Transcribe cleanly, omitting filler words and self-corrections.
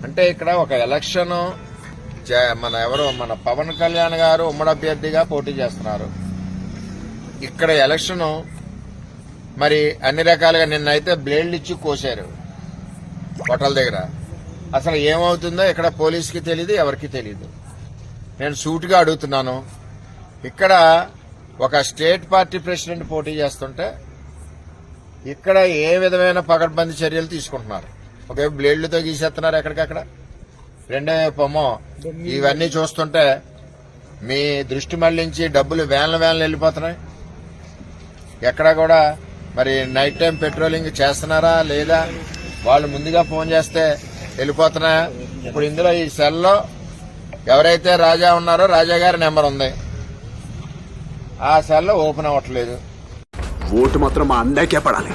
అంటే ఇక్కడ ఒక ఎలక్షన్ మన పవన్ కళ్యాణ్ గారు ఉమ్మడి అభ్యర్థిగా పోటీ చేస్తున్నారు. ఇక్కడ ఎలక్షన్ మరి అన్ని రకాలుగా నిన్నైతే బ్లేడ్లు ఇచ్చి కోసారు హోటల్ దగ్గర. అసలు ఏమవుతుందో ఇక్కడ పోలీసుకి తెలియదు, ఎవరికి తెలియదు. నేను సూటిగా అడుగుతున్నాను, ఇక్కడ ఒక స్టేట్ పార్టీ ప్రెసిడెంట్ పోటీ చేస్తుంటే ఇక్కడ ఏ విధమైన పకడ్బందీ చర్యలు తీసుకుంటున్నారు? ఒకవైపు బ్లేడ్లతో గీసేస్తున్నారు ఎక్కడికక్కడ, రెండో వైపు ఇవన్నీ చూస్తుంటే మీ దృష్టి మళ్లించి డబ్బులు వేల వెళ్ళిపోతున్నాయి. ఎక్కడ కూడా మరి నైట్ టైం పెట్రోలింగ్ చేస్తున్నారా లేదా, వాళ్ళు ముందుగా ఫోన్ చేస్తే వెళ్ళిపోతున్నాయా? ఇప్పుడు ఇందులో ఈ సెల్లో ఎవరైతే రాజా ఉన్నారో రాజా గారి నెంబర్ ఉంది, ఆ సెల్ ఓపెన్ అవ్వట్లేదు. ఓటు మాత్రం మా అన్నయ్యకే పడాలి.